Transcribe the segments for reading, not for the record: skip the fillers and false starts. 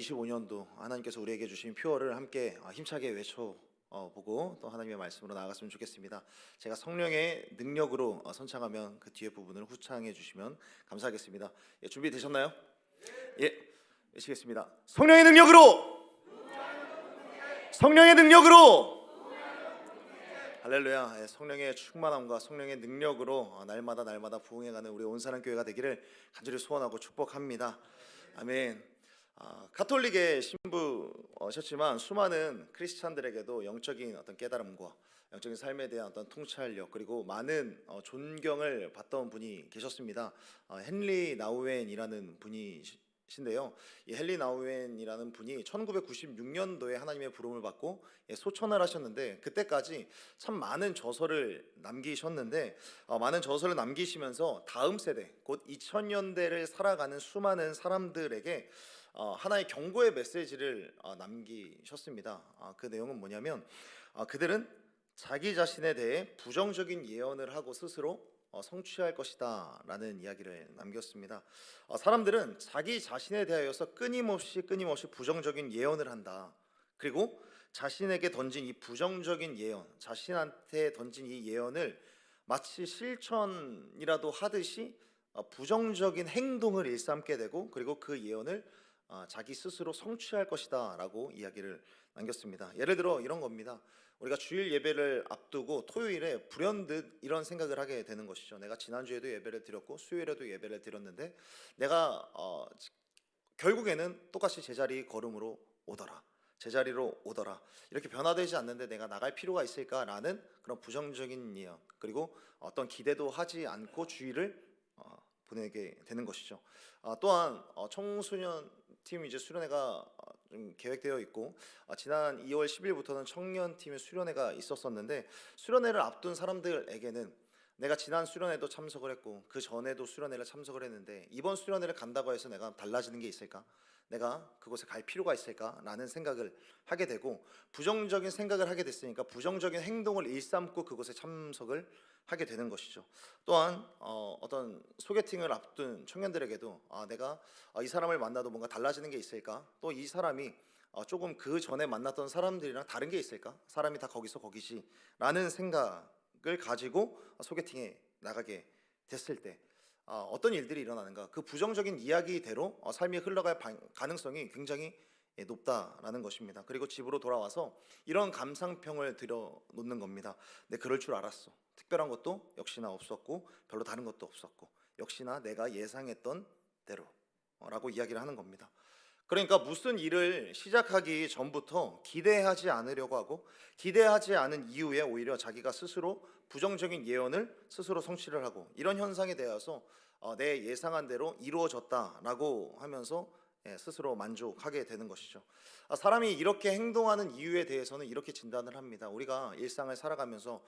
2025년도 하나님께서 우리에게 주신 표어를 함께 힘차게 외쳐보고 또 하나님의 말씀으로 나아갔으면 좋겠습니다. 제가 성령의 능력으로 선창하면 그 뒤에 부분을 후창해 주시면 감사하겠습니다. 예, 준비되셨나요? 예, 외치겠습니다. 성령의 능력으로! 성령의 능력으로! 할렐루야. 예, 성령의 충만함과 성령의 능력으로 날마다 부흥해가는 우리 온사랑교회가 되기를 간절히 소원하고 축복합니다. 아멘. 가톨릭의 신부셨지만 수많은 크리스찬들에게도 영적인 어떤 깨달음과 영적인 삶에 대한 어떤 통찰력 그리고 많은 존경을 받던 분이 계셨습니다. 헨리 나우엔이라는 분이신데요. 이 헨리 나우엔이라는 분이 1996년도에 하나님의 부름을 받고 소천을 하셨는데 그때까지 참 많은 저서를 남기셨는데 많은 저서를 남기시면서 다음 세대 곧 2000년대를 살아가는 수많은 사람들에게 하나의 경고의 메시지를 남기셨습니다. 그 내용은 뭐냐면 그들은 자기 자신에 대해 부정적인 예언을 하고 스스로 성취할 것이다 라는 이야기를 남겼습니다. 사람들은 자기 자신에 대하여서 끊임없이 부정적인 예언을 한다. 그리고 자신에게 던진 이 부정적인 예언, 자신한테 던진 이 예언을 마치 실천이라도 하듯이 부정적인 행동을 일삼게 되고 그리고 그 예언을 자기 스스로 성취할 것이다 라고 이야기를 남겼습니다. 예를 들어 이런 겁니다. 우리가 주일 예배를 앞두고 토요일에 불현듯 이런 생각을 하게 되는 것이죠. 내가 지난주에도 예배를 드렸고 수요일에도 예배를 드렸는데 내가 결국에는 똑같이 제자리 걸음으로 오더라, 제자리로 오더라, 이렇게 변화되지 않는데 내가 나갈 필요가 있을까라는 그런 부정적인 예언 그리고 어떤 기대도 하지 않고 주일을 보내게 되는 것이죠. 또한 청소년 팀 이제 수련회가 좀 계획되어 있고 지난 2월 10일부터는 청년 팀의 수련회가 있었었는데 수련회를 앞둔 사람들에게는 내가 지난 수련회도 참석을 했고 그 전에도 수련회를 참석을 했는데 이번 수련회를 간다고 해서 내가 달라지는 게 있을까? 내가 그곳에 갈 필요가 있을까라는 생각을 하게 되고 부정적인 생각을 하게 됐으니까 부정적인 행동을 일삼고 그곳에 참석을 하게 되는 것이죠. 또한 어떤 소개팅을 앞둔 청년들에게도 내가 이 사람을 만나도 뭔가 달라지는 게 있을까? 또 이 사람이 조금 그 전에 만났던 사람들이랑 다른 게 있을까? 사람이 다 거기서 거기지라는 생각을 가지고 소개팅에 나가게 됐을 때 어떤 일들이 일어나는가? 그 부정적인 이야기대로 삶이 흘러갈 가능성이 굉장히 높다라는 것입니다. 그리고 집으로 돌아와서 이런 감상평을 들여놓는 겁니다. 내 그럴 줄 알았어. 특별한 것도 역시나 없었고 별로 다른 것도 없었고 역시나 내가 예상했던 대로 라고 이야기를 하는 겁니다. 그러니까 무슨 일을 시작하기 전부터 기대하지 않으려고 하고 기대하지 않은 이후에 오히려 자기가 스스로 부정적인 예언을 스스로 성취를 하고 이런 현상에 대해서 내 예상한 대로 이루어졌다라고 하면서 스스로 만족하게 되는 것이죠. 사람이 이렇게 행동하는 이유에 대해서는 이렇게 진단을 합니다. 우리가 일상을 살아가면서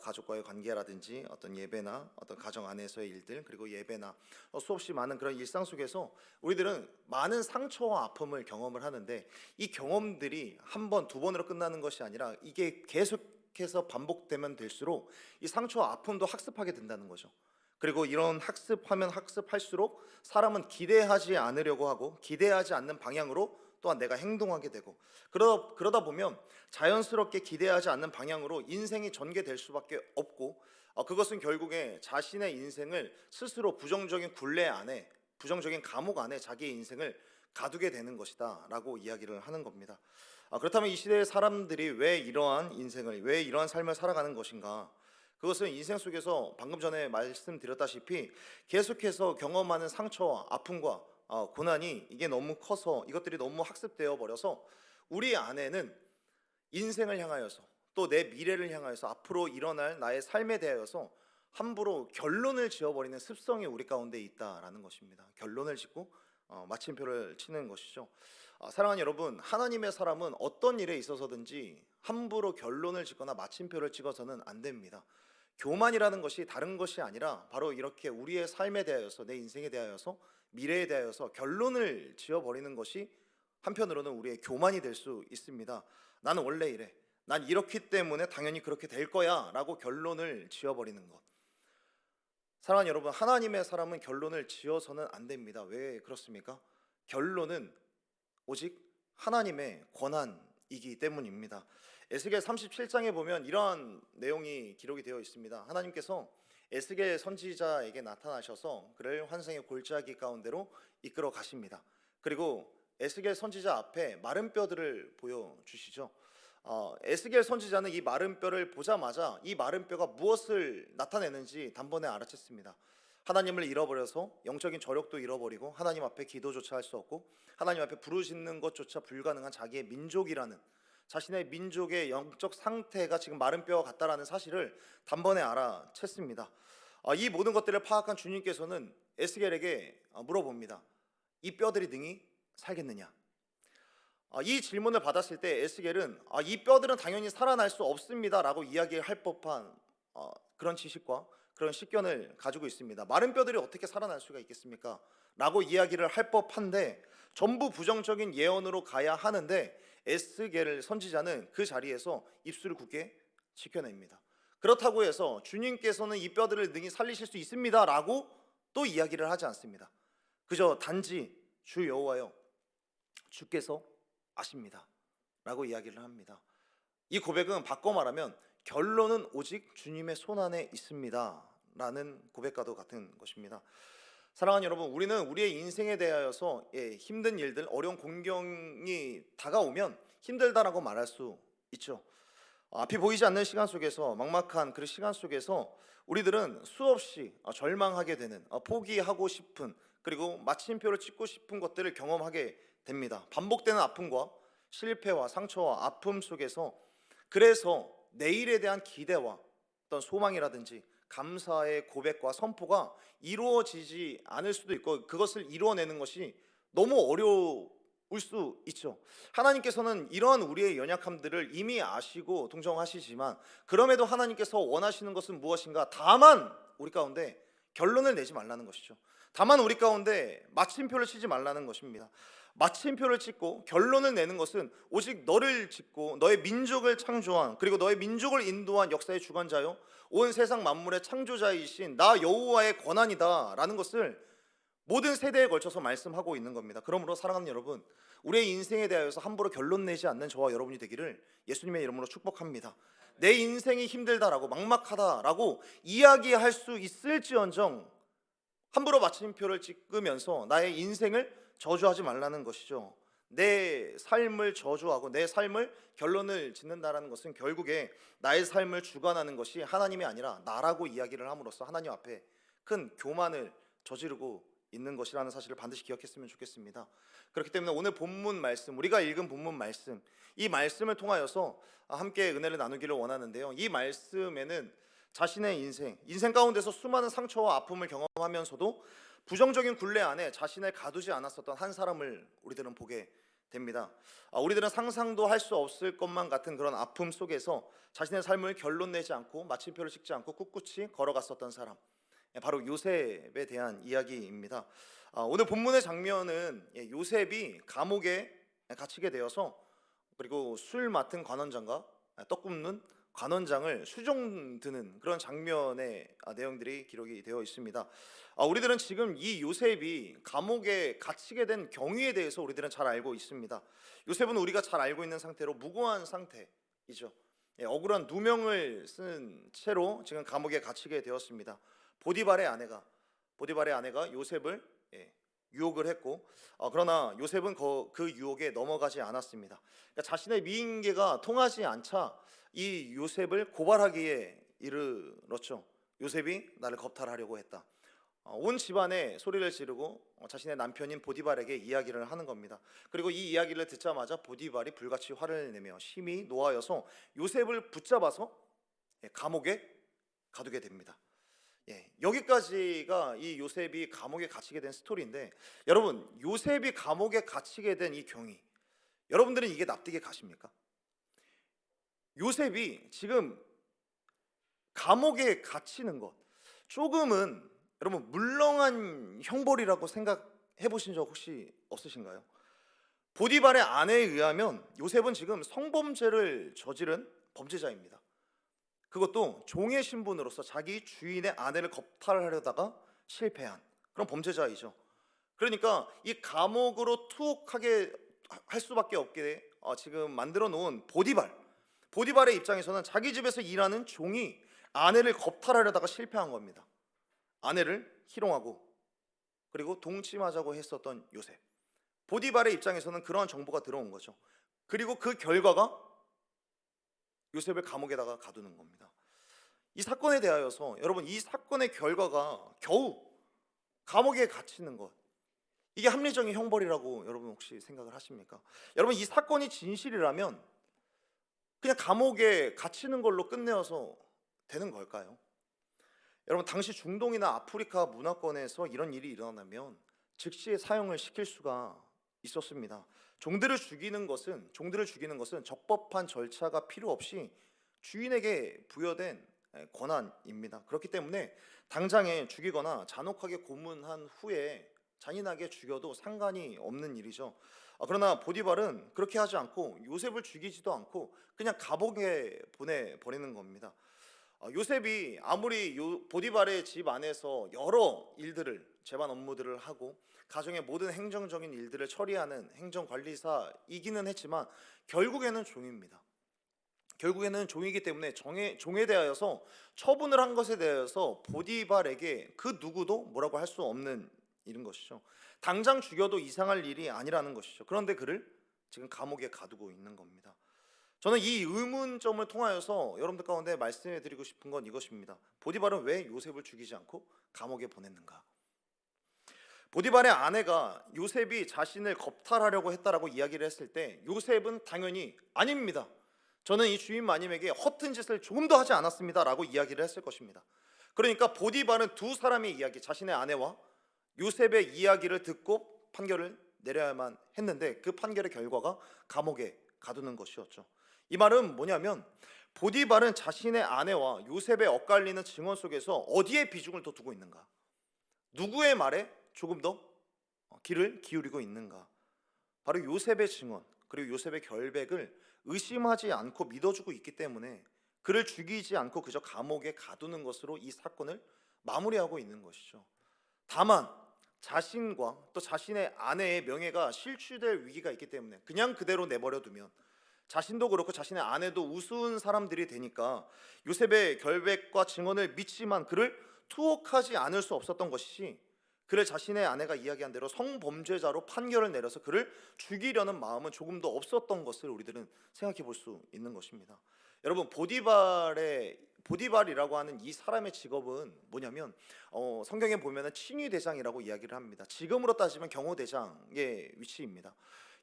가족과의 관계라든지 어떤 예배나 어떤 가정 안에서의 일들 그리고 예배나 수없이 많은 그런 일상 속에서 우리들은 많은 상처와 아픔을 경험을 하는데 이 경험들이 한 번, 두 번으로 끝나는 것이 아니라 이게 계속해서 반복되면 될수록 이 상처와 아픔도 학습하게 된다는 거죠. 그리고 이런 학습하면 학습할수록 사람은 기대하지 않으려고 하고 기대하지 않는 방향으로 또한 내가 행동하게 되고 그러다 보면 자연스럽게 기대하지 않는 방향으로 인생이 전개될 수밖에 없고 그것은 결국에 자신의 인생을 스스로 부정적인 굴레 안에 부정적인 감옥 안에 자기의 인생을 가두게 되는 것이다 라고 이야기를 하는 겁니다. 그렇다면 이 시대의 사람들이 왜 이러한 인생을 왜 이러한 삶을 살아가는 것인가? 그것은 인생 속에서 방금 전에 말씀드렸다시피 계속해서 경험하는 상처와 아픔과 고난이 이게 너무 커서 이것들이 너무 학습되어 버려서 우리 안에는 인생을 향하여서 또 내 미래를 향하여서 앞으로 일어날 나의 삶에 대하여서 함부로 결론을 지어버리는 습성이 우리 가운데 있다라는 것입니다. 결론을 짓고 마침표를 치는 것이죠. 사랑하는 여러분, 하나님의 사람은 어떤 일에 있어서든지 함부로 결론을 짓거나 마침표를 찍어서는 안 됩니다. 교만이라는 것이 다른 것이 아니라 바로 이렇게 우리의 삶에 대하여서 내 인생에 대하여서 미래에 대하여서 결론을 지어버리는 것이 한편으로는 우리의 교만이 될 수 있습니다. 나는 원래 이래, 난 이렇기 때문에 당연히 그렇게 될 거야 라고 결론을 지어버리는 것. 사랑하는 여러분, 하나님의 사람은 결론을 지어서는 안 됩니다. 왜 그렇습니까? 결론은 오직 하나님의 권한이기 때문입니다. 에스겔 37장에 보면 이러한 내용이 기록이 되어 있습니다. 하나님께서 에스겔 선지자에게 나타나셔서 그를 환상의 골짜기 가운데로 이끌어 가십니다. 그리고 에스겔 선지자 앞에 마른 뼈들을 보여주시죠. 에스겔 선지자는 이 마른 뼈를 보자마자 이 마른 뼈가 무엇을 나타내는지 단번에 알아챘습니다. 하나님을 잃어버려서 영적인 저력도 잃어버리고 하나님 앞에 기도조차 할 수 없고 하나님 앞에 부르짖는 것조차 불가능한 자기의 민족이라는, 자신의 민족의 영적 상태가 지금 마른 뼈와 같다라는 사실을 단번에 알아챘습니다. 이 모든 것들을 파악한 주님께서는 에스겔에게 물어봅니다. 이 뼈들이 능히 살겠느냐? 이 질문을 받았을 때 에스겔은 이 뼈들은 당연히 살아날 수 없습니다 라고 이야기할 법한 그런 지식과 그런 식견을 가지고 있습니다. 마른 뼈들이 어떻게 살아날 수가 있겠습니까? 라고 이야기를 할 법한데 전부 부정적인 예언으로 가야 하는데 에스겔 선지자는 그 자리에서 입술을 굳게 지켜냅니다. 그렇다고 해서 주님께서는 이 뼈들을 능히 살리실 수 있습니다 라고 또 이야기를 하지 않습니다. 그저 단지 주 여호와여 주께서 아십니다 라고 이야기를 합니다. 이 고백은 바꿔 말하면 결론은 오직 주님의 손안에 있습니다 라는 고백과도 같은 것입니다. 사랑하는 여러분, 우리는 우리의 인생에 대하여서 힘든 일들, 어려운 공경이 다가오면 힘들다라고 말할 수 있죠. 앞이 보이지 않는 시간 속에서, 막막한 그 시간 속에서 우리들은 수없이 절망하게 되는, 포기하고 싶은, 그리고 마침표를 찍고 싶은 것들을 경험하게 됩니다. 반복되는 아픔과 실패와 상처와 아픔 속에서 그래서 내일에 대한 기대와 어떤 소망이라든지 감사의 고백과 선포가 이루어지지 않을 수도 있고 그것을 이루어내는 것이 너무 어려울 수 있죠. 하나님께서는 이러한 우리의 연약함들을 이미 아시고 동정하시지만 그럼에도 하나님께서 원하시는 것은 무엇인가? 다만 우리 가운데 결론을 내지 말라는 것이죠. 다만 우리 가운데 마침표를 치지 말라는 것입니다. 마침표를 찍고 결론을 내는 것은 오직 너를 짓고 너의 민족을 창조한, 그리고 너의 민족을 인도한 역사의 주관자요 온 세상 만물의 창조자이신 나 여호와의 권한이다 라는 것을 모든 세대에 걸쳐서 말씀하고 있는 겁니다. 그러므로 사랑하는 여러분, 우리의 인생에 대하여서 함부로 결론 내지 않는 저와 여러분이 되기를 예수님의 이름으로 축복합니다. 내 인생이 힘들다라고 막막하다라고 이야기할 수 있을지언정 함부로 마침표를 찍으면서 나의 인생을 저주하지 말라는 것이죠. 내 삶을 저주하고 내 삶을 결론을 짓는다라는 것은 결국에 나의 삶을 주관하는 것이 하나님이 아니라 나라고 이야기를 함으로써 하나님 앞에 큰 교만을 저지르고 있는 것이라는 사실을 반드시 기억했으면 좋겠습니다. 그렇기 때문에 오늘 본문 말씀, 우리가 읽은 본문 말씀, 이 말씀을 통하여서 함께 은혜를 나누기를 원하는데요. 이 말씀에는 자신의 인생 가운데서 수많은 상처와 아픔을 경험하면서도 부정적인 굴레 안에 자신을 가두지 않았었던 한 사람을 우리들은 보게 됩니다. 우리들은 상상도 할 수 없을 것만 같은 그런 아픔 속에서 자신의 삶을 결론 내지 않고 마침표를 찍지 않고 꿋꿋이 걸어갔었던 사람, 바로 요셉에 대한 이야기입니다. 오늘 본문의 장면은 요셉이 감옥에 갇히게 되어서 그리고 술 맡은 관원장과 떡 굽는 관원장을 수종드는 그런 장면의 내용들이 기록이 되어 있습니다. 우리들은 지금 이 요셉이 감옥에 갇히게 된 경위에 대해서 우리들은 잘 알고 있습니다. 요셉은 우리가 잘 알고 있는 상태로 무고한 상태이죠. 억울한 누명을 쓴 채로 지금 감옥에 갇히게 되었습니다. 보디발의 아내가 요셉을 유혹을 했고 그러나 요셉은 그 유혹에 넘어가지 않았습니다. 그러니까 자신의 미인계가 통하지 않자 이 요셉을 고발하기에 이르렀죠. 요셉이 나를 겁탈하려고 했다. 온 집안에 소리를 지르고 자신의 남편인 보디발에게 이야기를 하는 겁니다. 그리고 이 이야기를 듣자마자 보디발이 불같이 화를 내며 심히 노하여서 요셉을 붙잡아서 감옥에 가두게 됩니다. 여기까지가 이 요셉이 감옥에 갇히게 된 스토리인데, 여러분, 요셉이 감옥에 갇히게 된 이 경위, 여러분들은 이게 납득이 가십니까? 요셉이 지금 감옥에 갇히는 것, 조금은 여러분 물렁한 형벌이라고 생각해 보신 적 혹시 없으신가요? 보디발의 아내에 의하면 요셉은 지금 성범죄를 저지른 범죄자입니다. 그것도 종의 신분으로서 자기 주인의 아내를 겁탈하려다가 실패한 그런 범죄자이죠. 그러니까 이 감옥으로 투옥하게 할 수밖에 없게 지금 만들어 놓은 보디발의 입장에서는 자기 집에서 일하는 종이 아내를 겁탈하려다가 실패한 겁니다. 아내를 희롱하고 그리고 동침하자고 했었던 요셉. 보디발의 입장에서는 그러한 정보가 들어온 거죠. 그리고 그 결과가 요셉을 감옥에다가 가두는 겁니다. 이 사건에 대하여서 여러분, 이 사건의 결과가 겨우 감옥에 갇히는 것, 이게 합리적인 형벌이라고 여러분 혹시 생각을 하십니까? 여러분, 이 사건이 진실이라면 그냥 감옥에 갇히는 걸로 끝내어서 되는 걸까요? 여러분, 당시 중동이나 아프리카 문화권에서 이런 일이 일어나면 즉시 사형을 시킬 수가 있었습니다. 종들을 죽이는 것은 적법한 절차가 필요 없이 주인에게 부여된 권한입니다. 그렇기 때문에 당장에 죽이거나 잔혹하게 고문한 후에 잔인하게 죽여도 상관이 없는 일이죠. 그러나 보디발은 그렇게 하지 않고 요셉을 죽이지도 않고 그냥 감옥에 보내버리는 겁니다. 요셉이 아무리 보디발의 집 안에서 여러 일들을, 재반 업무들을 하고 가정의 모든 행정적인 일들을 처리하는 행정관리사이기는 했지만 결국에는 종입니다. 결국에는 종이기 때문에 종에 대하여서 처분을 한 것에 대해서 보디발에게 그 누구도 뭐라고 할 수 없는 일인 것이죠. 당장 죽여도 이상할 일이 아니라는 것이죠. 그런데 그를 지금 감옥에 가두고 있는 겁니다. 저는 이 의문점을 통하여서 여러분들 가운데 말씀해 드리고 싶은 건 이것입니다. 보디발은 왜 요셉을 죽이지 않고 감옥에 보냈는가? 보디발의 아내가 요셉이 자신을 겁탈하려고 했다라고 이야기를 했을 때 요셉은 당연히 아닙니다, 저는 이 주인 마님에게 허튼 짓을 조금도 하지 않았습니다 라고 이야기를 했을 것입니다. 그러니까 보디발은 두 사람의 이야기, 자신의 아내와 요셉의 이야기를 듣고 판결을 내려야만 했는데 그 판결의 결과가 감옥에 가두는 것이었죠. 이 말은 뭐냐면 보디발은 자신의 아내와 요셉의 엇갈리는 증언 속에서 어디에 비중을 더 두고 있는가, 누구의 말에 조금 더 귀를 기울이고 있는가, 바로 요셉의 증언 그리고 요셉의 결백을 의심하지 않고 믿어주고 있기 때문에 그를 죽이지 않고 그저 감옥에 가두는 것으로 이 사건을 마무리하고 있는 것이죠. 다만 자신과 또 자신의 아내의 명예가 실추될 위기가 있기 때문에 그냥 그대로 내버려두면 자신도 그렇고 자신의 아내도 우스운 사람들이 되니까 요셉의 결백과 증언을 믿지만 그를 투옥하지 않을 수 없었던 것이지, 그를 자신의 아내가 이야기한 대로 성범죄자로 판결을 내려서 그를 죽이려는 마음은 조금도 없었던 것을 우리들은 생각해 볼 수 있는 것입니다. 여러분, 보디발이라고 하는 이 사람의 직업은 뭐냐면 성경에 보면은 친위대장이라고 이야기를 합니다. 지금으로 따지면 경호대장의 위치입니다.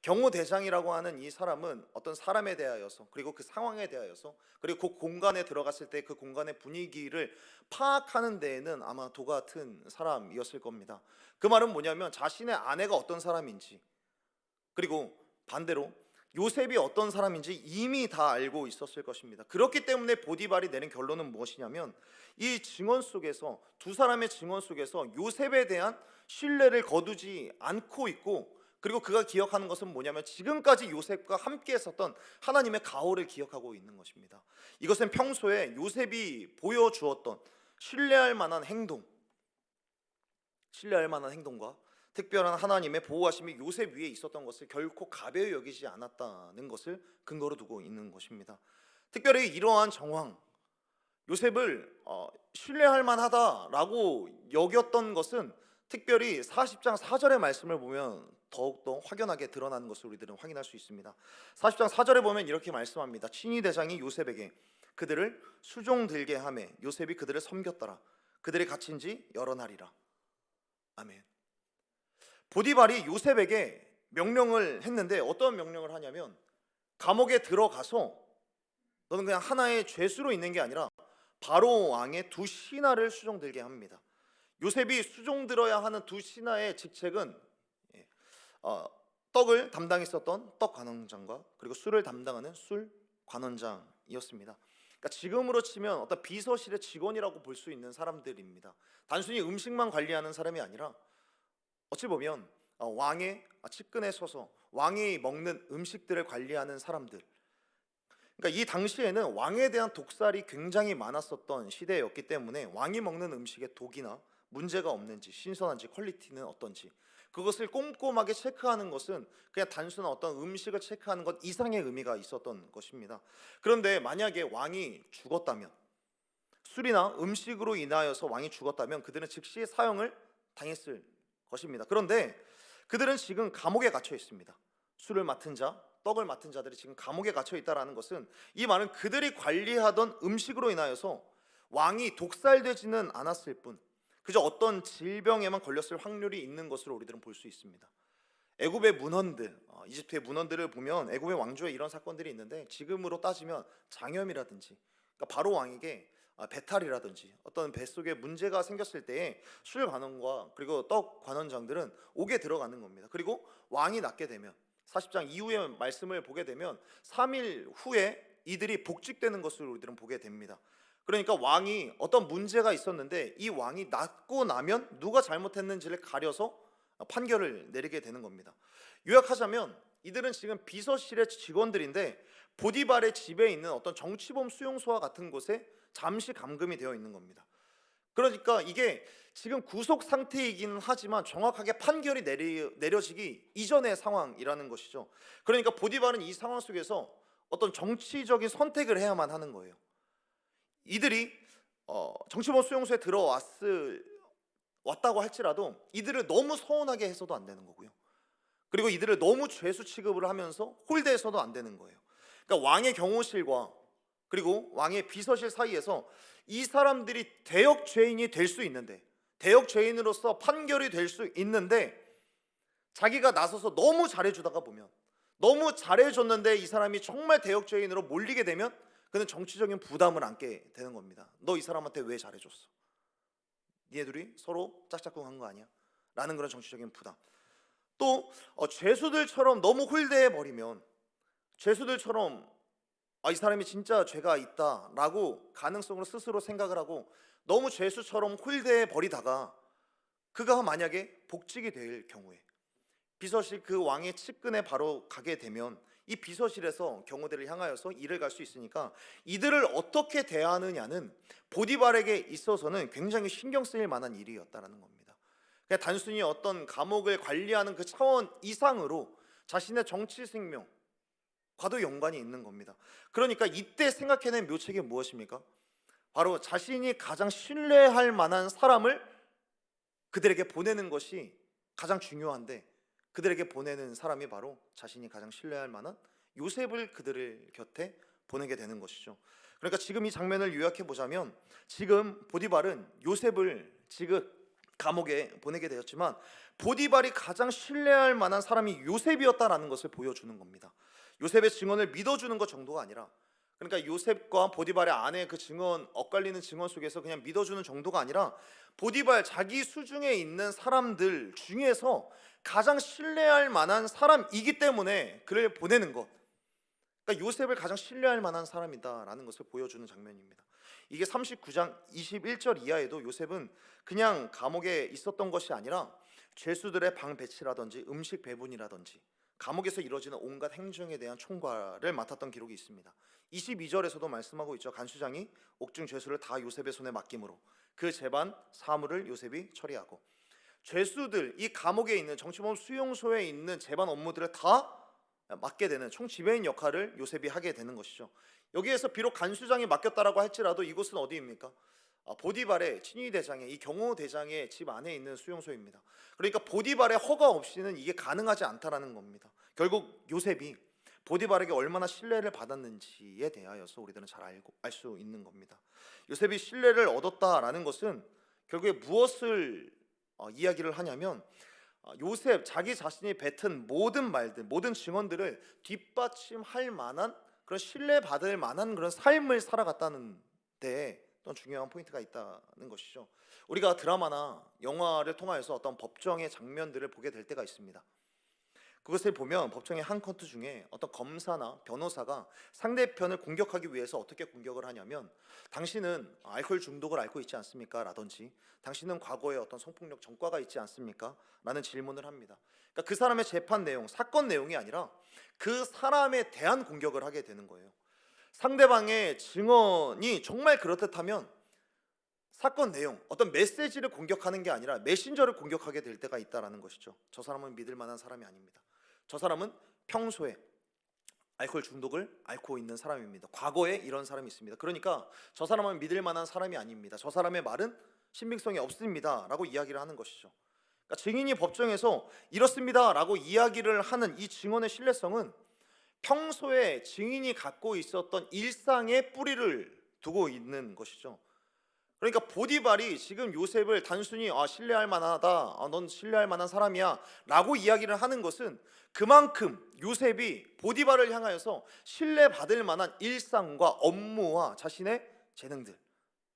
경호대장이라고 하는 이 사람은 어떤 사람에 대하여서 그리고 그 상황에 대하여서 그리고 그 공간에 들어갔을 때 그 공간의 분위기를 파악하는 데에는 아마 도 같은 사람이었을 겁니다. 그 말은 뭐냐면 자신의 아내가 어떤 사람인지 그리고 반대로 요셉이 어떤 사람인지 이미 다 알고 있었을 것입니다. 그렇기 때문에 보디발이 내린 결론은 무엇이냐면 이 증언 속에서, 두 사람의 증언 속에서 요셉에 대한 신뢰를 거두지 않고 있고, 그리고 그가 기억하는 것은 뭐냐면 지금까지 요셉과 함께 했었던 하나님의 가호를 기억하고 있는 것입니다. 이것은 평소에 요셉이 보여주었던 신뢰할 만한 행동과 특별한 하나님의 보호하심이 요셉 위에 있었던 것을 결코 가벼이 여기지 않았다는 것을 근거로 두고 있는 것입니다. 특별히 이러한 정황, 요셉을 신뢰할 만하다라고 여겼던 것은 특별히 40장 4절의 말씀을 보면 더욱더 확연하게 드러나는 것을 우리들은 확인할 수 있습니다. 40장 4절에 보면 이렇게 말씀합니다. 친위대장이 요셉에게 그들을 수종들게 하매 요셉이 그들을 섬겼더라. 그들이 갇힌 지 여러 날이라. 아멘. 보디발이 요셉에게 명령을 했는데 어떤 명령을 하냐면 감옥에 들어가서 너는 그냥 하나의 죄수로 있는 게 아니라 바로 왕의 두 신하를 수종들게 합니다. 요셉이 수종들어야 하는 두 신하의 직책은 떡을 담당했었던 떡관원장과 그리고 술을 담당하는 술관원장이었습니다. 그러니까 지금으로 치면 어떤 비서실의 직원이라고 볼 수 있는 사람들입니다. 단순히 음식만 관리하는 사람이 아니라 어찌 보면 왕의 측근에 서서 왕이 먹는 음식들을 관리하는 사람들. 그러니까 이 당시에는 왕에 대한 독살이 굉장히 많았었던 시대였기 때문에 왕이 먹는 음식에 독이나 문제가 없는지, 신선한지, 퀄리티는 어떤지, 그것을 꼼꼼하게 체크하는 것은 그냥 단순한 어떤 음식을 체크하는 것 이상의 의미가 있었던 것입니다. 그런데 만약에 왕이 죽었다면, 술이나 음식으로 인하여서 왕이 죽었다면 그들은 즉시 사형을 당했을 것입니다. 그런데 그들은 지금 감옥에 갇혀 있습니다. 술을 맡은 자, 떡을 맡은 자들이 지금 감옥에 갇혀 있다라는 것은, 이 말은 그들이 관리하던 음식으로 인하여서 왕이 독살되지는 않았을 뿐 그저 어떤 질병에만 걸렸을 확률이 있는 것으로 우리들은 볼 수 있습니다. 애굽의 문헌들, 이집트의 문헌들을 보면 애굽의 왕조에 이런 사건들이 있는데, 지금으로 따지면 장염이라든지, 그러니까 바로 왕에게 배탈이라든지 어떤 뱃속에 문제가 생겼을 때에 술 관원과 그리고 떡 관원장들은 옥에 들어가는 겁니다. 그리고 왕이 낫게 되면 40장 이후의 말씀을 보게 되면 3일 후에 이들이 복직되는 것을 우리들은 보게 됩니다. 그러니까 왕이 어떤 문제가 있었는데 이 왕이 낫고 나면 누가 잘못했는지를 가려서 판결을 내리게 되는 겁니다. 요약하자면 이들은 지금 비서실의 직원들인데 보디발의 집에 있는 어떤 정치범 수용소와 같은 곳에 잠시 감금이 되어 있는 겁니다. 그러니까 이게 지금 구속 상태이긴 하지만 정확하게 판결이 내려지기 이전의 상황이라는 것이죠. 그러니까 보디발은 이 상황 속에서 어떤 정치적인 선택을 해야만 하는 거예요. 이들이 정치범 수용소에 왔다고 할지라도 이들을 너무 서운하게 해서도 안 되는 거고요. 그리고 이들을 너무 죄수 취급을 하면서 홀대해서도 안 되는 거예요. 그러니까 왕의 경호실과 그리고 왕의 비서실 사이에서 이 사람들이 대역 죄인이 될 수 있는데, 대역 죄인으로서 판결이 될 수 있는데, 자기가 나서서 너무 잘해주다가 보면, 너무 잘해줬는데 이 사람이 정말 대역 죄인으로 몰리게 되면 그는 정치적인 부담을 안게 되는 겁니다. 너 이 사람한테 왜 잘해줬어? 니네들이 서로 짝짝꿍한 거 아니야? 라는 그런 정치적인 부담. 또 죄수들처럼 너무 홀대해버리면, 죄수들처럼 이 사람이 진짜 죄가 있다라고 가능성으로 스스로 생각을 하고 너무 죄수처럼 홀대해버리다가 그가 만약에 복직이 될 경우에 비서실 그 왕의 측근에 바로 가게 되면 이 비서실에서 경호대를 향하여서 일을 갈 수 있으니까 이들을 어떻게 대하느냐는 보디발에게 있어서는 굉장히 신경 쓰일 만한 일이었다라는 겁니다. 그냥 단순히 어떤 감옥을 관리하는 그 차원 이상으로 자신의 정치 생명과도 연관이 있는 겁니다. 그러니까 이때 생각해낸 묘책이 무엇입니까? 바로 자신이 가장 신뢰할 만한 사람을 그들에게 보내는 것이 가장 중요한데, 그들에게 보내는 사람이 바로 자신이 가장 신뢰할 만한 요셉을 그들을 곁에 보내게 되는 것이죠. 그러니까 지금 이 장면을 요약해 보자면, 지금 보디발은 요셉을 지금 감옥에 보내게 되었지만 보디발이 가장 신뢰할 만한 사람이 요셉이었다라는 것을 보여주는 겁니다. 요셉의 증언을 믿어주는 것 정도가 아니라, 그러니까 요셉과 보디발의 아내 그 증언, 엇갈리는 증언 속에서 그냥 믿어주는 정도가 아니라 보디발 자기 수중에 있는 사람들 중에서 가장 신뢰할 만한 사람이기 때문에 그를 보내는 것, 그러니까 요셉을 가장 신뢰할 만한 사람이다라는 것을 보여주는 장면입니다. 이게 39장 21절 이하에도 요셉은 그냥 감옥에 있었던 것이 아니라 죄수들의 방 배치라든지 음식 배분이라든지 감옥에서 이루어지는 온갖 행정에 대한 총괄을 맡았던 기록이 있습니다. 22절에서도 말씀하고 있죠. 간수장이 옥중 죄수를 다 요셉의 손에 맡김으로 그 재반 사물을 요셉이 처리하고, 죄수들, 이 감옥에 있는 정치범 수용소에 있는 재반 업무들을 다 맡게 되는 총 지배인 역할을 요셉이 하게 되는 것이죠. 여기에서 비록 간수장이 맡겼다라고 할지라도 이곳은 어디입니까? 보디발의 친위 대장의, 이 경호 대장의 집 안에 있는 수용소입니다. 그러니까 보디발의 허가 없이는 이게 가능하지 않다라는 겁니다. 결국 요셉이 보디발에게 얼마나 신뢰를 받았는지에 대하여서 우리들은 잘 알 수 있는 겁니다. 요셉이 신뢰를 얻었다라는 것은 결국에 무엇을 이야기를 하냐면, 요셉 자기 자신이 뱉은 모든 말들, 모든 증언들을 뒷받침할 만한 그런 신뢰받을 만한 그런 삶을 살아갔다는 데 또 중요한 포인트가 있다는 것이죠. 우리가 드라마나 영화를 통하여서 어떤 법정의 장면들을 보게 될 때가 있습니다. 그것을 보면 법정의 한 커트 중에 어떤 검사나 변호사가 상대편을 공격하기 위해서 어떻게 공격을 하냐면, 당신은 알코올 중독을 앓고 있지 않습니까? 라든지 당신은 과거에 어떤 성폭력 전과가 있지 않습니까? 라는 질문을 합니다. 그러니까 그 사람의 재판 내용, 사건 내용이 아니라 그 사람에 대한 공격을 하게 되는 거예요. 상대방의 증언이 정말 그렇듯하면 사건 내용, 어떤 메시지를 공격하는 게 아니라 메신저를 공격하게 될 때가 있다라는 것이죠. 저 사람은 믿을 만한 사람이 아닙니다. 저 사람은 평소에 알코올 중독을 앓고 있는 사람입니다. 과거에 이런 사람이 있습니다. 그러니까 저 사람은 믿을 만한 사람이 아닙니다. 저 사람의 말은 신빙성이 없습니다 라고 이야기를 하는 것이죠. 그러니까 증인이 법정에서 이렇습니다 라고 이야기를 하는 이 증언의 신뢰성은 평소에 증인이 갖고 있었던 일상의 뿌리를 두고 있는 것이죠. 그러니까 보디발이 지금 요셉을 단순히 신뢰할 만하다, 넌 신뢰할 만한 사람이야 라고 이야기를 하는 것은 그만큼 요셉이 보디발을 향하여서 신뢰받을 만한 일상과 업무와 자신의 재능들,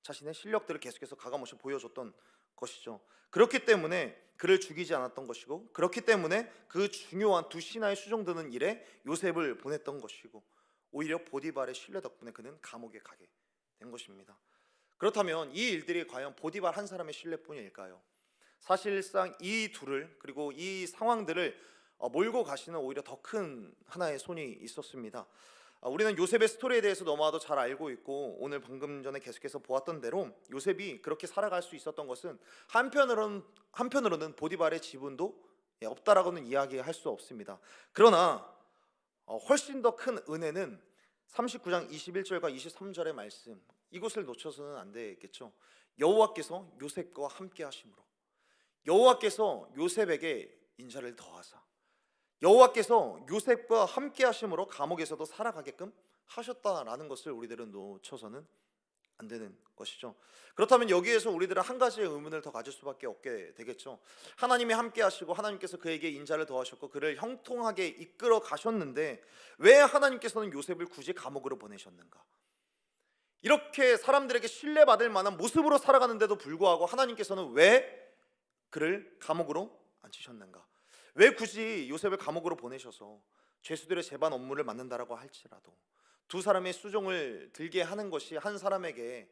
자신의 실력들을 계속해서 가감없이 보여줬던 것이죠. 그렇기 때문에 그를 죽이지 않았던 것이고, 그렇기 때문에 그 중요한 두 신하의 수종드는 일에 요셉을 보냈던 것이고, 오히려 보디발의 신뢰 덕분에 그는 감옥에 가게 된 것입니다. 그렇다면 이 일들이 과연 보디발 한 사람의 신뢰뿐일까요? 사실상 이 둘을, 그리고 이 상황들을 몰고 가시는 오히려 더 큰 하나의 손이 있었습니다. 우리는 요셉의 스토리에 대해서 너무나도 잘 알고 있고, 오늘 방금 전에 계속해서 보았던 대로 요셉이 그렇게 살아갈 수 있었던 것은 한편으로는 보디발의 지분도 없다라고는 이야기할 수 없습니다. 그러나 훨씬 더 큰 은혜는 39장 21절과 23절의 말씀, 이곳을 놓쳐서는 안 되겠죠. 여호와께서 요셉과 함께 하심으로, 여호와께서 요셉에게 인자를 더하사, 여호와께서 요셉과 함께 하심으로 감옥에서도 살아가게끔 하셨다라는 것을 우리들은 놓쳐서는 안 되는 것이죠. 그렇다면 여기에서 우리들은 한 가지의 의문을 더 가질 수밖에 없게 되겠죠. 하나님이 함께 하시고 하나님께서 그에게 인자를 더하셨고 그를 형통하게 이끌어 가셨는데 왜 하나님께서는 요셉을 굳이 감옥으로 보내셨는가? 이렇게 사람들에게 신뢰받을 만한 모습으로 살아가는데도 불구하고 하나님께서는 왜 그를 감옥으로 앉히셨는가? 왜 굳이 요셉을 감옥으로 보내셔서 죄수들의 재반 업무를 맡는다라고 할지라도 두 사람의 수종을 들게 하는 것이 한 사람에게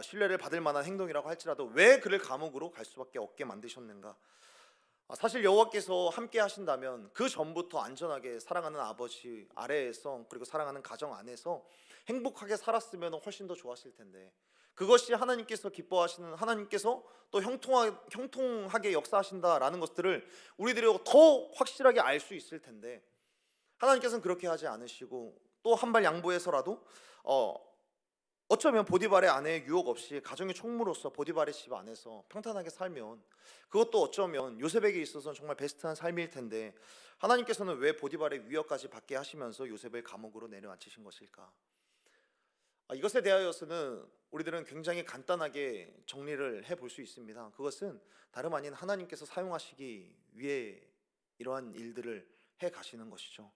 신뢰를 받을 만한 행동이라고 할지라도 왜 그를 감옥으로 갈 수밖에 없게 만드셨는가? 사실 여호와께서 함께 하신다면 그 전부터 안전하게 사랑하는 아버지 아래에서, 그리고 사랑하는 가정 안에서 행복하게 살았으면 훨씬 더 좋았을 텐데, 그것이 하나님께서 기뻐하시는, 하나님께서 또 형통하게 역사하신다라는 것들을 우리들이 더 확실하게 알 수 있을 텐데 하나님께서는 그렇게 하지 않으시고 또 한 발 양보해서라도 어쩌면 보디발의 아내의 유혹 없이 가정의 총무로서 보디발의 집 안에서 평탄하게 살면 그것도 어쩌면 요셉에게 있어서는 정말 베스트한 삶일 텐데 하나님께서는 왜 보디발의 위협까지 받게 하시면서 요셉을 감옥으로 내려앉히신 것일까? 이것에 대하여서는 우리들은 굉장히 간단하게 정리를 해볼 수 있습니다. 그것은 다름 아닌 하나님께서 사용하시기 위해 이러한 일들을 해 가시는 것이죠.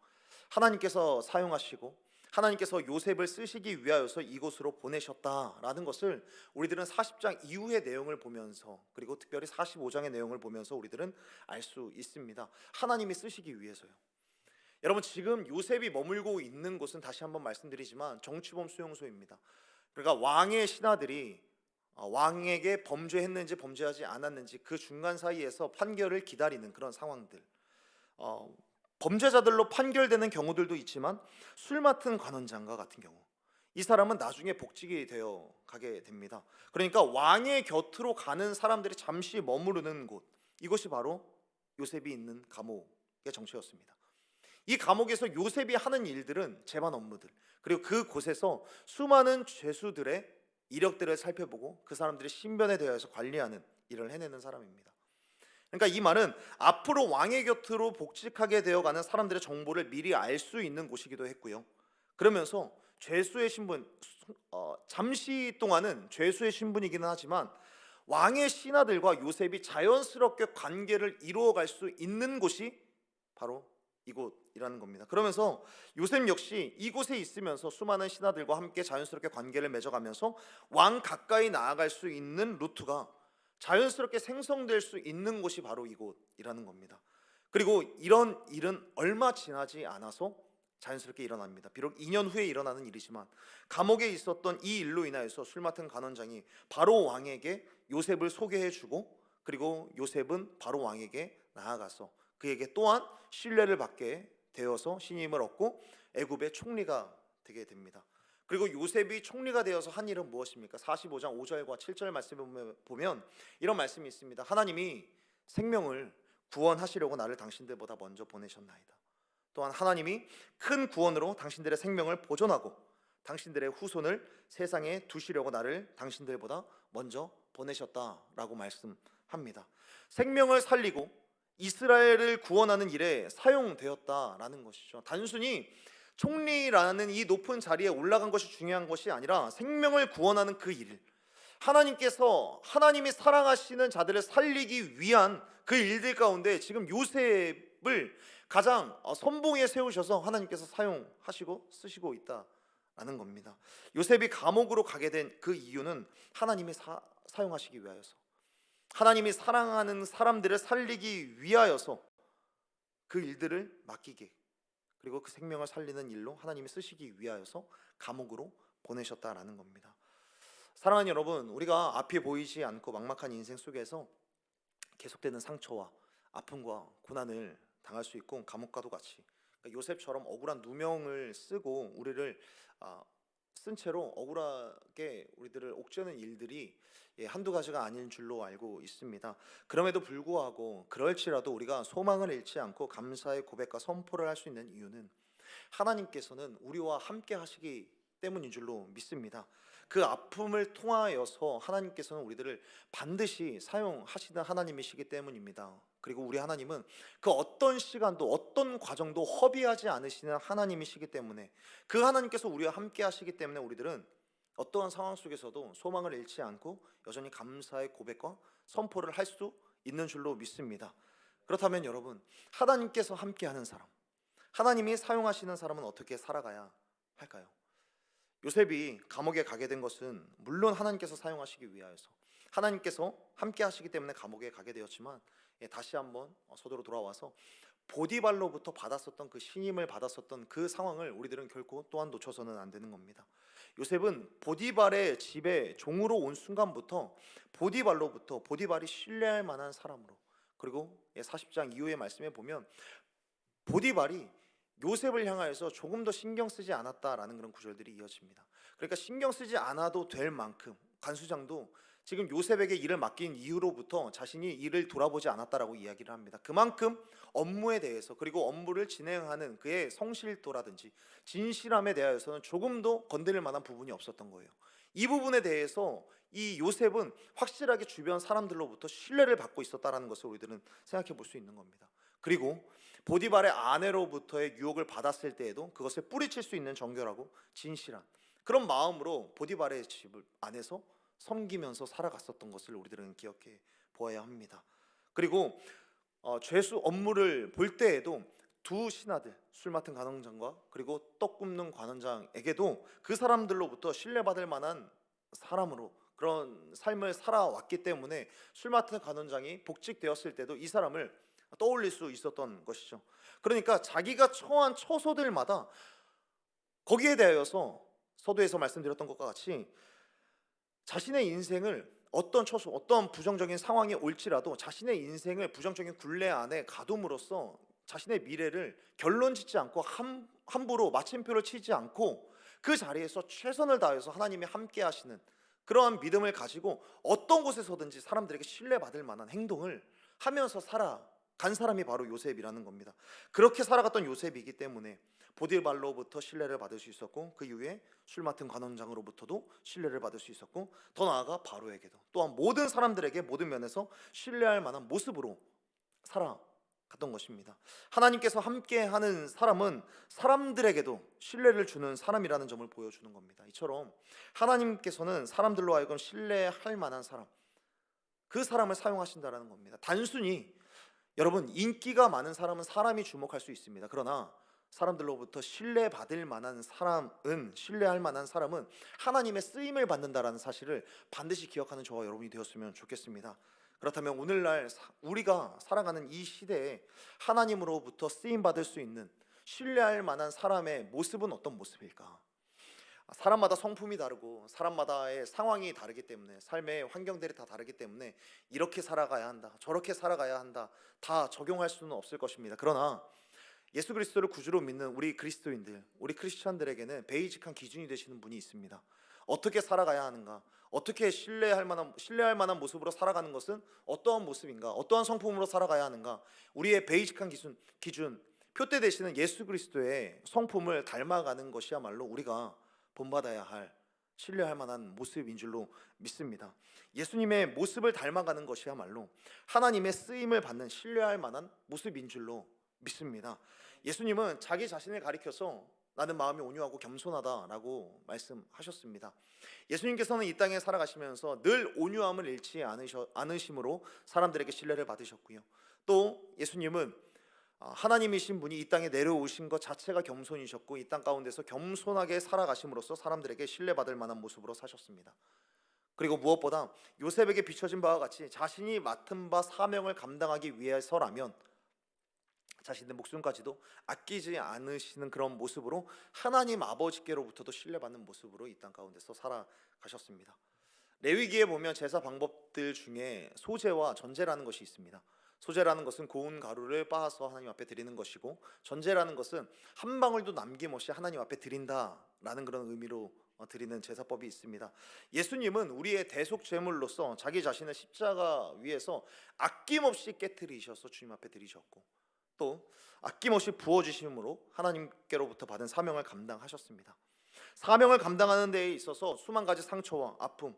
하나님께서 사용하시고 하나님께서 요셉을 쓰시기 위하여서 이곳으로 보내셨다라는 것을 우리들은 40장 이후의 내용을 보면서, 그리고 특별히 45장의 내용을 보면서 우리들은 알 수 있습니다. 하나님이 쓰시기 위해서요. 여러분, 지금 요셉이 머물고 있는 곳은 다시 한번 말씀드리지만 정취범 수용소입니다. 그러니까 왕의 신하들이 왕에게 범죄했는지 범죄하지 않았는지 그 중간 사이에서 판결을 기다리는 그런 상황들, 범죄자들로 판결되는 경우들도 있지만 술 맡은 관원장과 같은 경우, 이 사람은 나중에 복직이 되어 가게 됩니다. 그러니까 왕의 곁으로 가는 사람들이 잠시 머무르는 곳, 이것이 바로 요셉이 있는 감옥의 정체였습니다. 이 감옥에서 요셉이 하는 일들은 재반 업무들, 그리고 그곳에서 수많은 죄수들의 이력들을 살펴보고 그 사람들의 신변에 대해서 관리하는 일을 해내는 사람입니다. 그러니까 이 말은 앞으로 왕의 곁으로 복직하게 되어가는 사람들의 정보를 미리 알 수 있는 곳이기도 했고요. 그러면서 죄수의 신분, 잠시 동안은 죄수의 신분이기는 하지만 왕의 신하들과 요셉이 자연스럽게 관계를 이루어갈 수 있는 곳이 바로 이곳이라는 겁니다. 그러면서 요셉 역시 이곳에 있으면서 수많은 신하들과 함께 자연스럽게 관계를 맺어가면서 왕 가까이 나아갈 수 있는 루트가 자연스럽게 생성될 수 있는 곳이 바로 이곳이라는 겁니다. 그리고 이런 일은 얼마 지나지 않아서 자연스럽게 일어납니다. 비록 2년 후에 일어나는 일이지만 감옥에 있었던 이 일로 인하여서 술 맡은 관원장이 바로 왕에게 요셉을 소개해주고, 그리고 요셉은 바로 왕에게 나아가서 그에게 또한 신뢰를 받게 되어서 신임을 얻고 애굽의 총리가 되게 됩니다. 그리고 요셉이 총리가 되어서 한 일은 무엇입니까? 45장 5절과 7절 말씀에 보면 이런 말씀이 있습니다. 하나님이 생명을 구원하시려고 나를 당신들보다 먼저 보내셨나이다. 또한 하나님이 큰 구원으로 당신들의 생명을 보존하고 당신들의 후손을 세상에 두시려고 나를 당신들보다 먼저 보내셨다라고 말씀합니다. 생명을 살리고 이스라엘을 구원하는 일에 사용되었다라는 것이죠. 단순히 총리라는 이 높은 자리에 올라간 것이 중요한 것이 아니라 생명을 구원하는 그 일, 하나님께서 하나님이 사랑하시는 자들을 살리기 위한 그 일들 가운데 지금 요셉을 가장 선봉에 세우셔서 하나님께서 사용하시고 쓰시고 있다라는 겁니다. 요셉이 감옥으로 가게 된 그 이유는 하나님이 사용하시기 위하여서, 하나님이 사랑하는 사람들을 살리기 위하여서 그 일들을 맡기게, 그리고 그 생명을 살리는 일로 하나님이 쓰시기 위하여서 감옥으로 보내셨다라는 겁니다. 사랑하는 여러분, 우리가 앞이 보이지 않고 막막한 인생 속에서 계속되는 상처와 아픔과 고난을 당할 수 있고, 감옥과도 같이 요셉처럼 억울한 누명을 쓰고 우리를 쓴 채로 억울하게 우리들을 옥죄는 일들이 한두 가지가 아닌 줄로 알고 있습니다. 그럼에도 불구하고 그럴지라도 우리가 소망을 잃지 않고 감사의 고백과 선포를 할 수 있는 이유는 하나님께서는 우리와 함께 하시기 때문인 줄로 믿습니다. 그 아픔을 통하여서 하나님께서는 우리들을 반드시 사용하시는 하나님이시기 때문입니다. 그리고 우리 하나님은 그 어떤 시간도 어떤 과정도 허비하지 않으시는 하나님이시기 때문에, 그 하나님께서 우리와 함께 하시기 때문에 우리들은 어떠한 상황 속에서도 소망을 잃지 않고 여전히 감사의 고백과 선포를 할 수 있는 줄로 믿습니다. 그렇다면 여러분, 하나님께서 함께하는 사람, 하나님이 사용하시는 사람은 어떻게 살아가야 할까요? 요셉이 감옥에 가게 된 것은 물론 하나님께서 사용하시기 위하여서, 하나님께서 함께 하시기 때문에 감옥에 가게 되었지만, 다시 한번 서두로 돌아와서 보디발로부터 받았었던 그 신임을 받았었던 그 상황을 우리들은 결코 또한 놓쳐서는 안 되는 겁니다. 요셉은 보디발의 집에 종으로 온 순간부터 보디발로부터 보디발이 신뢰할 만한 사람으로, 그리고 40장 이후의 말씀에 보면 보디발이 요셉을 향하여서 조금 더 신경 쓰지 않았다라는 그런 구절들이 이어집니다. 그러니까 신경 쓰지 않아도 될 만큼 관수장도 지금 요셉에게 일을 맡긴 이후로부터 자신이 일을 돌아보지 않았다라고 이야기를 합니다. 그만큼 업무에 대해서, 그리고 업무를 진행하는 그의 성실도라든지 진실함에 대하여서는 조금도 건드릴 만한 부분이 없었던 거예요. 이 부분에 대해서 이 요셉은 확실하게 주변 사람들로부터 신뢰를 받고 있었다라는 것을 우리들은 생각해 볼 수 있는 겁니다. 그리고 보디발의 아내로부터의 유혹을 받았을 때에도 그것을 뿌리칠 수 있는 정결하고 진실한 그런 마음으로 보디발의 집을 안에서 섬기면서 살아갔었던 것을 우리들은 기억해 보아야 합니다. 그리고 죄수 업무를 볼 때에도 두 신하들, 술 맡은 관원장과 그리고 떡 굽는 관원장에게도 그 사람들로부터 신뢰받을 만한 사람으로 그런 삶을 살아왔기 때문에 술 맡은 관원장이 복직되었을 때도 이 사람을 떠올릴 수 있었던 것이죠. 그러니까 자기가 처한 처소들마다 거기에 대하여서 서두에서 말씀드렸던 것과 같이 자신의 인생을 어떤 처소, 어떤 부정적인 상황이 올지라도 자신의 인생을 부정적인 굴레 안에 가둠으로써 자신의 미래를 결론 짓지 않고 함부로 마침표를 치지 않고 그 자리에서 최선을 다해서 하나님이 함께 하시는 그러한 믿음을 가지고 어떤 곳에서든지 사람들에게 신뢰받을 만한 행동을 하면서 살아간 사람이 바로 요셉이라는 겁니다. 그렇게 살아갔던 요셉이기 때문에 보디발로부터 신뢰를 받을 수 있었고, 그 이후에 술 맡은 관원장으로부터도 신뢰를 받을 수 있었고, 더 나아가 바로에게도, 또한 모든 사람들에게 모든 면에서 신뢰할 만한 모습으로 살아갔던 것입니다. 하나님께서 함께하는 사람은 사람들에게도 신뢰를 주는 사람이라는 점을 보여주는 겁니다. 이처럼 하나님께서는 사람들로 하여금 신뢰할 만한 사람, 그 사람을 사용하신다는 겁니다. 단순히 여러분, 인기가 많은 사람은 사람이 주목할 수 있습니다. 그러나 사람들로부터 신뢰받을 만한 사람은, 신뢰할 만한 사람은 하나님의 쓰임을 받는다라는 사실을 반드시 기억하는 저와 여러분이 되었으면 좋겠습니다. 그렇다면 오늘날 우리가 살아가는 이 시대에 하나님으로부터 쓰임받을 수 있는 신뢰할 만한 사람의 모습은 어떤 모습일까? 사람마다 성품이 다르고 사람마다의 상황이 다르기 때문에, 삶의 환경들이 다 다르기 때문에 이렇게 살아가야 한다, 저렇게 살아가야 한다, 다 적용할 수는 없을 것입니다. 그러나 예수 그리스도를 구주로 믿는 우리 그리스도인들, 우리 크리스천들에게는 베이직한 기준이 되시는 분이 있습니다. 어떻게 살아가야 하는가? 어떻게 신뢰할 만한 모습으로 살아가는 것은 어떠한 모습인가? 어떠한 성품으로 살아가야 하는가? 우리의 베이직한 기준, 표대 되시는 예수 그리스도의 성품을 닮아가는 것이야말로 우리가 본받아야 할, 신뢰할 만한 모습인 줄로 믿습니다. 예수님의 모습을 닮아가는 것이야말로 하나님의 쓰임을 받는 신뢰할 만한 모습인 줄로 믿습니다. 예수님은 자기 자신을 가리켜서 나는 마음이 온유하고 겸손하다라고 말씀하셨습니다. 예수님께서는 이 땅에 살아가시면서 늘 온유함을 잃지 않으심으로 사람들에게 신뢰를 받으셨고요. 또 예수님은 하나님이신 분이 이 땅에 내려오신 것 자체가 겸손이셨고, 이 땅 가운데서 겸손하게 살아가심으로써 사람들에게 신뢰받을 만한 모습으로 사셨습니다. 그리고 무엇보다 요셉에게 비춰진 바와 같이 자신이 맡은 바 사명을 감당하기 위해서라면 자신의 목숨까지도 아끼지 않으시는 그런 모습으로 하나님 아버지께로부터도 신뢰받는 모습으로 이 땅 가운데서 살아가셨습니다. 레위기에 보면 제사 방법들 중에 소제와 전제라는 것이 있습니다. 소제라는 것은 고운 가루를 빻아서 하나님 앞에 드리는 것이고, 전제라는 것은 한 방울도 남김없이 하나님 앞에 드린다라는 그런 의미로 드리는 제사법이 있습니다. 예수님은 우리의 대속 제물로서 자기 자신을 십자가 위에서 아낌없이 깨뜨리셔서 주님 앞에 드리셨고, 또 아낌없이 부어주심으로 하나님께로부터 받은 사명을 감당하셨습니다. 사명을 감당하는 데에 있어서 수만 가지 상처와 아픔,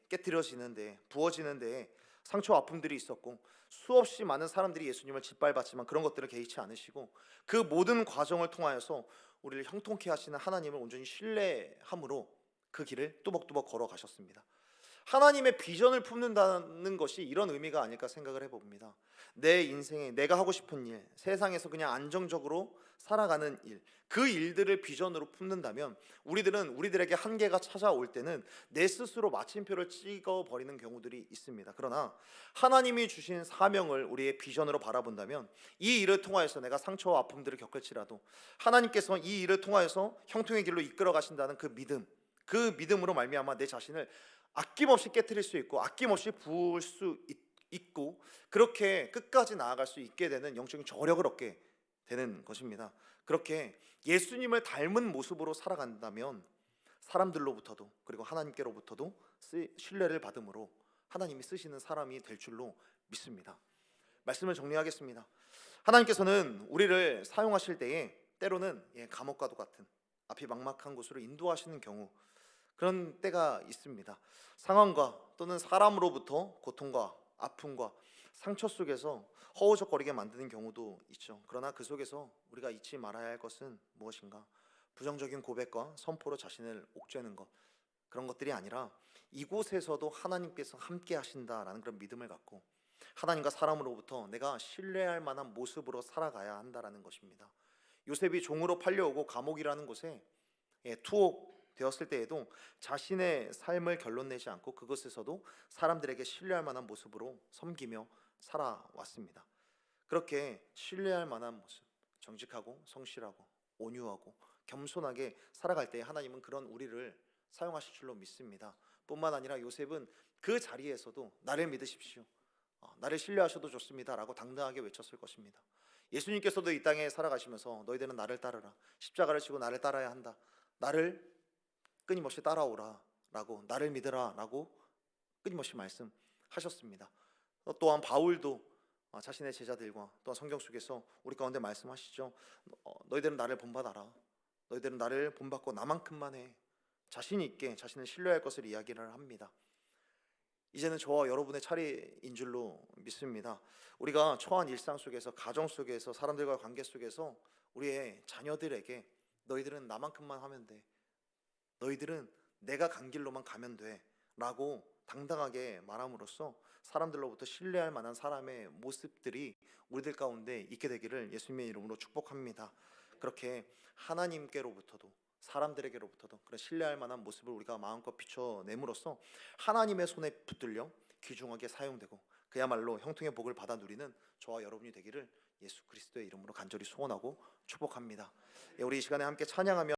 깨뜨려지는 데, 부어지는 데에 상처와 아픔들이 있었고, 수없이 많은 사람들이 예수님을 짓밟았지만 그런 것들을 개의치 않으시고, 그 모든 과정을 통하여서 우리를 형통케 하시는 하나님을 온전히 신뢰함으로 그 길을 뚜벅뚜벅 걸어가셨습니다. 하나님의 비전을 품는다는 것이 이런 의미가 아닐까 생각을 해봅니다. 내 인생에 내가 하고 싶은 일, 세상에서 그냥 안정적으로 살아가는 일, 그 일들을 비전으로 품는다면 우리들은 우리들에게 한계가 찾아올 때는 내 스스로 마침표를 찍어버리는 경우들이 있습니다. 그러나 하나님이 주신 사명을 우리의 비전으로 바라본다면 이 일을 통하여서 내가 상처와 아픔들을 겪을지라도 하나님께서 이 일을 통하여서 형통의 길로 이끌어 가신다는 그 믿음으로 말미암아 내 자신을 아낌없이 깨트릴 수 있고 아낌없이 부을 수 있고, 그렇게 끝까지 나아갈 수 있게 되는 영적인 저력을 얻게 되는 것입니다. 그렇게 예수님을 닮은 모습으로 살아간다면 사람들로부터도, 그리고 하나님께로부터도 신뢰를 받음으로 하나님이 쓰시는 사람이 될 줄로 믿습니다. 말씀을 정리하겠습니다. 하나님께서는 우리를 사용하실 때에 때로는 감옥과도 같은 앞이 막막한 곳으로 인도하시는 경우, 그런 때가 있습니다. 상황과 또는 사람으로부터 고통과 아픔과 상처 속에서 허우적거리게 만드는 경우도 있죠. 그러나 그 속에서 우리가 잊지 말아야 할 것은 무엇인가? 부정적인 고백과 선포로 자신을 옥죄는 것, 그런 것들이 아니라 이곳에서도 하나님께서 함께 하신다라는 그런 믿음을 갖고 하나님과 사람으로부터 내가 신뢰할 만한 모습으로 살아가야 한다라는 것입니다. 요셉이 종으로 팔려오고 감옥이라는 곳에 투옥되었을 때에도 자신의 삶을 결론내지 않고 그것에서도 사람들에게 신뢰할 만한 모습으로 섬기며 살아왔습니다. 그렇게 신뢰할 만한 모습, 정직하고 성실하고 온유하고 겸손하게 살아갈 때 하나님은 그런 우리를 사용하실 줄로 믿습니다. 뿐만 아니라 요셉은 그 자리에서도 나를 믿으십시오, 나를 신뢰하셔도 좋습니다 라고 당당하게 외쳤을 것입니다. 예수님께서도 이 땅에 살아가시면서 너희들은 나를 따르라, 십자가를 지고 나를 따라야 한다, 나를 끊임없이 따라오라 라고, 나를 믿으라 라고 끊임없이 말씀하셨습니다. 또한 바울도 자신의 제자들과 또한 성경 속에서 우리 가운데 말씀하시죠. 너희들은 나를 본받아라, 너희들은 나를 본받고 나만큼만 해, 자신 있게 자신을 신뢰할 것을 이야기를 합니다. 이제는 저와 여러분의 차례인 줄로 믿습니다. 우리가 처한 일상 속에서, 가정 속에서, 사람들과의 관계 속에서 우리의 자녀들에게 너희들은 나만큼만 하면 돼, 너희들은 내가 간 길로만 가면 돼 라고 당당하게 말함으로써 사람들로부터 신뢰할 만한 사람의 모습들이 우리들 가운데 있게 되기를 예수님의 이름으로 축복합니다. 그렇게 하나님께로부터도 사람들에게로부터도 그런 신뢰할 만한 모습을 우리가 마음껏 비춰냄으로써 하나님의 손에 붙들려 귀중하게 사용되고 그야말로 형통의 복을 받아 누리는 저와 여러분이 되기를 예수 그리스도의 이름으로 간절히 소원하고 축복합니다. 우리 이 시간에 함께 찬양하며